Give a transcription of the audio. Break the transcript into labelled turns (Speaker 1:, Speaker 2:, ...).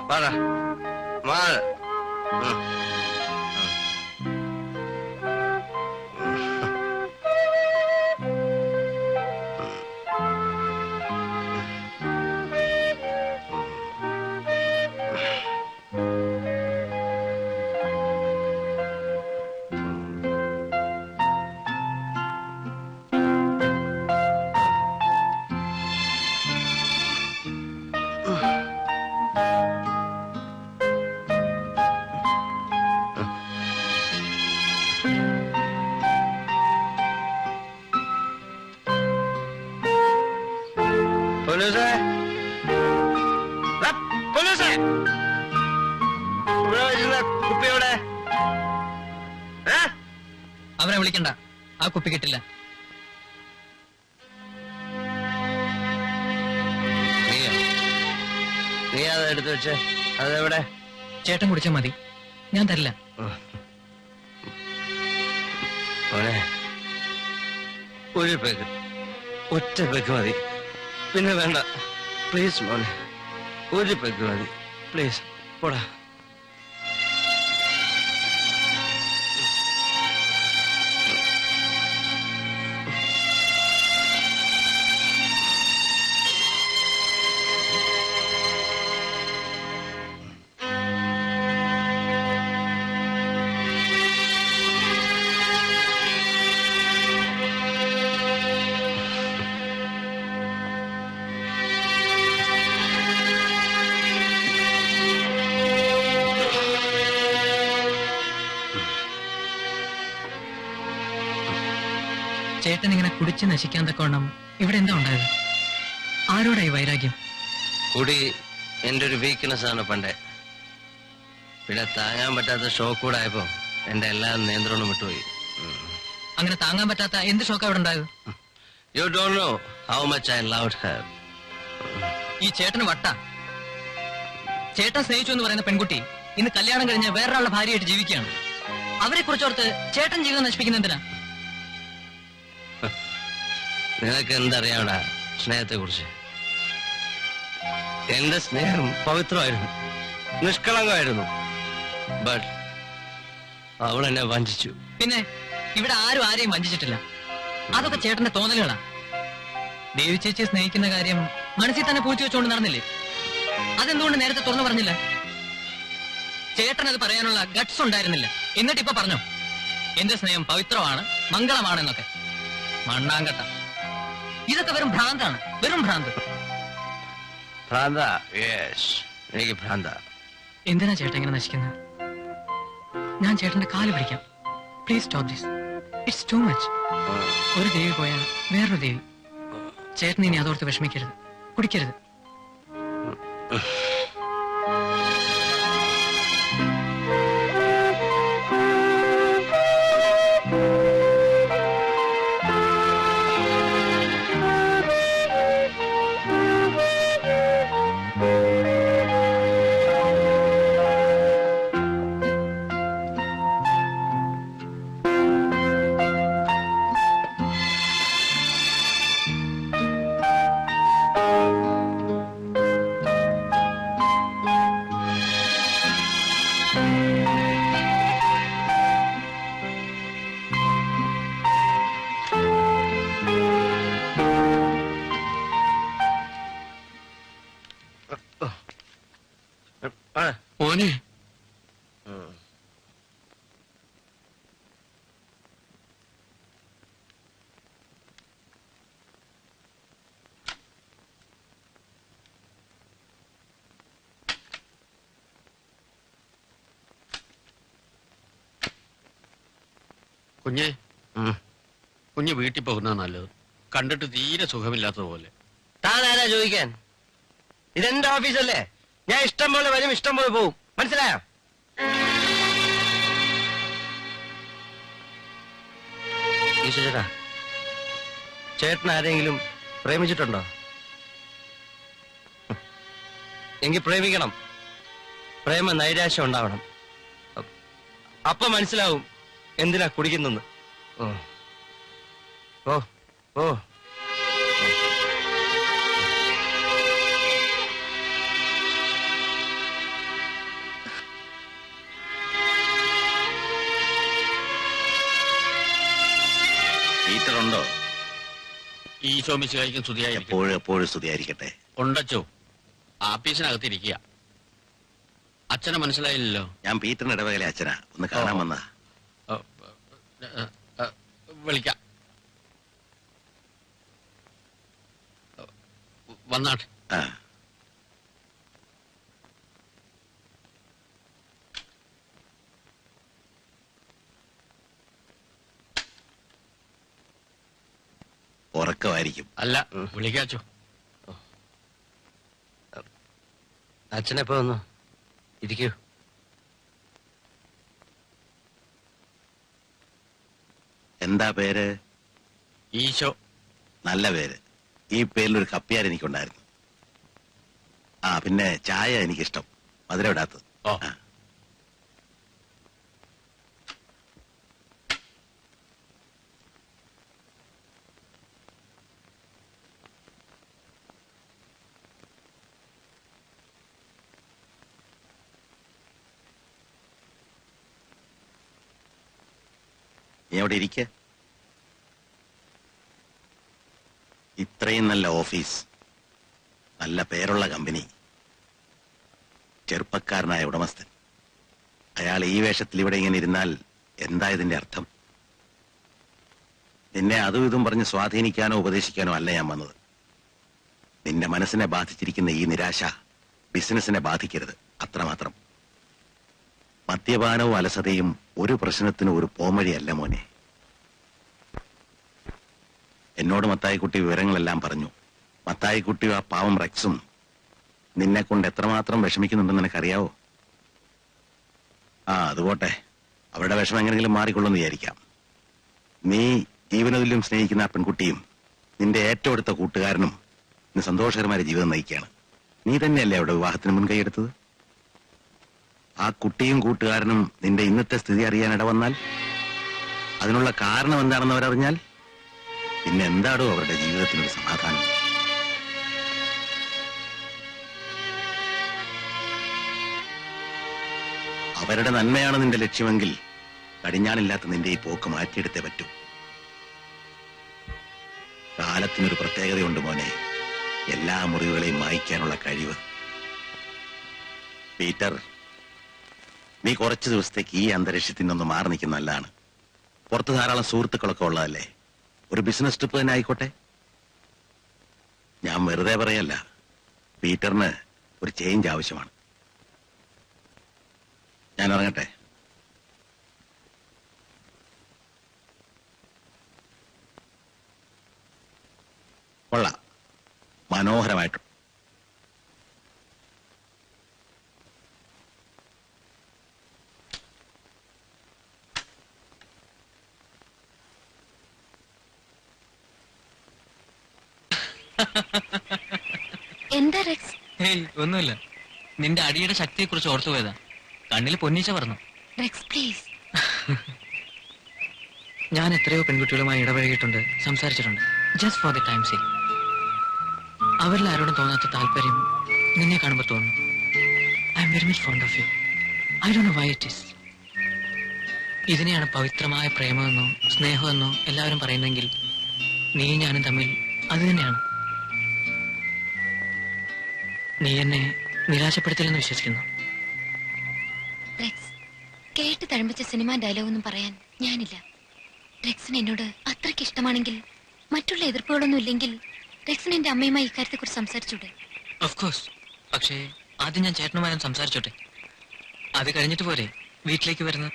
Speaker 1: para mal കുപ്പിയോടെ
Speaker 2: അവരെ വിളിക്കണ്ട, ആ കുപ്പി കിട്ടില്ല.
Speaker 1: നീ അത് എടുത്തു വെച്ചേ. അതെവിടെ?
Speaker 2: ചേട്ടൻ കുടിച്ചാൽ മതി, ഞാൻ തരില്ല.
Speaker 1: ഒരു പെഗ്, ഒറ്റ പെഗ് മതി, പിന്നെ വേണ്ട. പ്ലീസ് മോനെ, ഒരു പെഗ് മതി പ്ലീസ്. പോടാ.
Speaker 2: ചേട്ടൻ ഇങ്ങനെ കുടിച്ച് നശിക്കാൻ തക്കോണം ഇവിടെ എന്താ ഉണ്ടായത്? ആരോടായി വൈരാഗ്യം?
Speaker 1: കുടി എന്റെ ഒരു വീക്ക്നെസ് ആണ് പണ്ടേ. പിന്നെ താങ്ങാൻ പറ്റാത്ത ഷോക്ക് കൂടെ ആയപ്പോ എന്റെ എല്ലാ നിയന്ത്രണവും വിട്ടുപോയി.
Speaker 2: അങ്ങനെ താങ്ങാൻ പറ്റാത്ത എന്ത് ഷോക്ക് അവിടെ ഉണ്ടായത്?
Speaker 1: You don't know how much I loved Har.
Speaker 2: ഈ ചേട്ടന് വട്ട. ചേട്ടൻ സ്നേഹിച്ചു എന്ന് പറയുന്ന പെൺകുട്ടി ഇന്ന് കല്യാണം കഴിഞ്ഞ് വേറൊരാളുടെ ഭാര്യയായിട്ട് ജീവിക്കുകയാണ്. അവരെ കുറിച്ചോർത്ത് ചേട്ടൻ ജീവിതം നശിപ്പിക്കുന്ന എന്തിനാ?
Speaker 1: നിനക്ക് എന്തറിയാവടാ സ്നേഹത്തെ കുറിച്ച്? എന്റെ സ്നേഹം പവിത്രമായിരുന്നു, നിഷ്കളങ്കമായിരുന്നു. ബട്ട് അവൾ എന്നെ വഞ്ചിച്ചു.
Speaker 2: പിന്നെ ഇവിടെ ആരും ആരെയും വഞ്ചിച്ചിട്ടില്ല. അതൊക്കെ ചേട്ടന്റെ തോന്നലുകളാ. ദേവി ചേച്ചിയെ സ്നേഹിക്കുന്ന കാര്യം മനസ്സിൽ തന്നെ പൂഴ്ത്തി വെച്ചുകൊണ്ട് നടന്നില്ലേ? അതെന്തുകൊണ്ട് നേരത്തെ തുറന്നു പറഞ്ഞില്ല? ചേട്ടൻ അത് പറയാനുള്ള ഗട്ട്സ് ഉണ്ടായിരുന്നില്ല. എന്നിട്ട് ഇപ്പൊ പറഞ്ഞോ എന്റെ സ്നേഹം പവിത്രമാണ്, മംഗളമാണെന്നൊക്കെ. മണ്ണാങ്കട്ട. ഇതൊക്കെ വെറും ഭ്രാന്താണ്, വെറും ഭ്രാന്ത്.
Speaker 1: എനിക്ക് ഭ്രാന്ത.
Speaker 2: എന്തിനാ ചേട്ടൻ ഇങ്ങനെ നശിക്കുന്നത്? ഞാൻ ചേട്ടന്റെ കാല് പിടിക്കാം. Please stop this. It's too much. ഒരു ദേവി പോയാൽ വേറൊരു ദേവി. ചേട്ടൻ ഇനി അതോർത്ത് വിഷമിക്കരുത്, കുടിക്കരുത്.
Speaker 3: മോനെ, കുഞ്ഞ് വീട്ടിൽ പോകുന്ന നല്ലത്. കണ്ടിട്ട് തീരെ സുഖമില്ലാത്തതുപോലെ.
Speaker 1: താനാരാ ചോദിക്കാൻ? ഇതെന്റെ ഓഫീസല്ലേ. ഞാൻ ഇഷ്ടം പോലെ വരും, ഇഷ്ടം പോലെ പോവും. മനസ്സിലായോ? ഈശ്വര, ചേട്ടൻ ആരെങ്കിലും പ്രേമിച്ചിട്ടുണ്ടോ? എങ്കിൽ പ്രേമിക്കണം. പ്രേമ നൈരാശ്യം ഉണ്ടാവണം. അപ്പൊ മനസ്സിലാവും എന്തിനാ കുടിക്കുന്നെന്ന്. ഓ ഓ ഓ
Speaker 4: പീറ്ററുണ്ടോ?
Speaker 3: ഈശോ മിശിഹായ്ക്കും സ്തുതിയായി.
Speaker 4: എപ്പോഴും സ്തുതിയായിരിക്കട്ടെ.
Speaker 3: ഉണ്ടച്ചോ, ആപ്പീസിനകത്തിരിക്കുക. അച്ഛനെ മനസ്സിലായില്ലല്ലോ.
Speaker 4: ഞാൻ പീറ്ററിന്റെ ഇടവകയിലെ അച്ഛനാ, ഒന്ന് കാണാൻ വന്നാ.
Speaker 3: വിളിക്കാം. വന്നാട്ടെ.
Speaker 4: ആ, ഉറക്കമായിരിക്കും.
Speaker 3: അല്ല, വിളിക്കാച്ചോ.
Speaker 1: അച്ഛനെപ്പോ വന്നു? ഇരിക്കൂ.
Speaker 4: എന്താ പേര്?
Speaker 3: ഈശോ.
Speaker 4: നല്ല പേര്. ഈ പേരിലൊരു കപ്പ്യാർ എനിക്കുണ്ടായിരുന്നു. ആ, പിന്നെ ചായ എനിക്കിഷ്ടം, മധുരം ഇടാത്തത്.
Speaker 3: ഓ.
Speaker 4: ആ. നീ അവിടെ ഇരിക്ക. ഇത്രയും നല്ല ഓഫീസ്, നല്ല പേരുള്ള കമ്പനി, ചെറുപ്പക്കാരനായ ഉടമസ്ഥൻ, അയാൾ ഈ വേഷത്തിൽ ഇവിടെ ഇങ്ങനെ ഇരുന്നാൽ എന്താ ഇതിന്റെ അർത്ഥം? നിന്നെ അതും ഇതും പറഞ്ഞ് സ്വാധീനിക്കാനോ ഉപദേശിക്കാനോ അല്ല ഞാൻ വന്നത്. നിന്റെ മനസ്സിനെ ബാധിച്ചിരിക്കുന്ന ഈ നിരാശ ബിസിനസിനെ ബാധിക്കരുത്, അത്രമാത്രം. മദ്യപാനവും അലസതയും ഒരു പ്രശ്നത്തിനും ഒരു പോംവഴിയല്ല മോനെ. എന്നോട് മത്തായിക്കുട്ടി വിവരങ്ങളെല്ലാം പറഞ്ഞു. മത്തായിക്കുട്ടിയും ആ പാവം റെക്സും നിന്നെ കൊണ്ട് എത്രമാത്രം വിഷമിക്കുന്നുണ്ടെന്ന് നിനക്കറിയാവോ? ആ, അതുപോട്ടെ, അവരുടെ വിഷമം എങ്ങനെയെങ്കിലും മാറിക്കൊള്ളുമെന്ന് വിചാരിക്കാം. നീ ജീവനതുല്യം സ്നേഹിക്കുന്ന ആ പെൺകുട്ടിയും നിന്റെ ഏറ്റവും അടുത്ത കൂട്ടുകാരനും ഇന്ന് സന്തോഷകരമായ ജീവിതം നയിക്കുകയാണ്. നീ തന്നെയല്ലേ അവിടെ വിവാഹത്തിന് മുൻകൈയെടുത്തത്? ആ കുട്ടിയും കൂട്ടുകാരനും നിന്റെ ഇന്നത്തെ സ്ഥിതി അറിയാൻ ഇടവന്നാൽ, അതിനുള്ള കാരണം എന്താണെന്ന് അവരറിഞ്ഞാൽ, പിന്നെ എന്താടോ അവരുടെ ജീവിതത്തിനൊരു സമാധാനം? അവരുടെ നന്മയാണ് നിന്റെ ലക്ഷ്യമെങ്കിൽ കടിഞ്ഞാണില്ലാത്ത നിന്റെ ഈ പോക്ക് മാറ്റിയെടുത്തേ പറ്റൂ. കാലത്തിനൊരു പ്രത്യേകതയുണ്ട് മോനെ, എല്ലാ മുറിവുകളെയും മായ്ക്കാനുള്ള കഴിവ്. പീറ്റർ, നീ കുറച്ചു ദിവസത്തേക്ക് ഈ അന്തരീക്ഷത്തിൽ നിന്നൊന്ന് മാറി നിൽക്കുന്ന നല്ലതാണ്. പുറത്ത് ധാരാളം സുഹൃത്തുക്കളൊക്കെ ഉള്ളതല്ലേ, ഒരു ബിസിനസ് ട്രിപ്പ് തന്നെ ആയിക്കോട്ടെ. ഞാൻ വെറുതെ പറയല്ല, പീറ്ററിന് ഒരു ചേഞ്ച് ആവശ്യമാണ്. ഞാൻ ഇറങ്ങട്ടെ. കൊള്ളാം, മനോഹരമായിട്ടു.
Speaker 5: എന്താ റെക്സ്?
Speaker 2: ഹേയ്, ഒന്നുമില്ല. നിന്റെ അടിയുടെ ശക്തിയെ കുറിച്ച് ഓർത്തു പോയതാ. കണ്ണിൽ പൊന്നീച്ച പറഞ്ഞു.
Speaker 5: Rex please.
Speaker 2: ഞാൻ എത്രയോ പെൺകുട്ടികളുമായി ഇടപഴകിയിട്ടുണ്ട്, സംസാരിച്ചിട്ടുണ്ട്. Just for the time say. അവരിൽ ആരോടും തോന്നാത്ത താല്പര്യം നിന്നെ കാണുമ്പോൾ തോന്നുന്നു. I'm very much fond of you. I don't know why it is. ഇതിനെയാണ് പവിത്രമായ പ്രേമമെന്നോ സ്നേഹമെന്നോ എല്ലാവരും പറയുന്നെങ്കിൽ നീ ഞാനും തമ്മിൽ അത് തന്നെയാണ്. നീ എന്നെ നിരാശപ്പെടുത്തില്ലെന്ന് വിശ്വസിക്കുന്നു.
Speaker 5: റെക്സ്, കേട്ട് തഴമ്പിച്ച സിനിമ ഡയലോഗൊന്നും പറയാൻ ഞാനില്ല. റെക്സിന് എന്നോട് അത്രയ്ക്ക് ഇഷ്ടമാണെങ്കിൽ, മറ്റുള്ള എതിർപ്പുകളൊന്നും ഇല്ലെങ്കിൽ, റെക്സിന് എന്റെ അമ്മയുമായി ഇക്കാര്യത്തെ കുറിച്ച് സംസാരിച്ചൂടെ?
Speaker 2: Of course. പക്ഷേ ആദ്യം ഞാൻ ചേട്ടനുമായും സംസാരിച്ചോട്ടെ. അത് കഴിഞ്ഞിട്ട് പോരെ വീട്ടിലേക്ക് വരുന്നത്?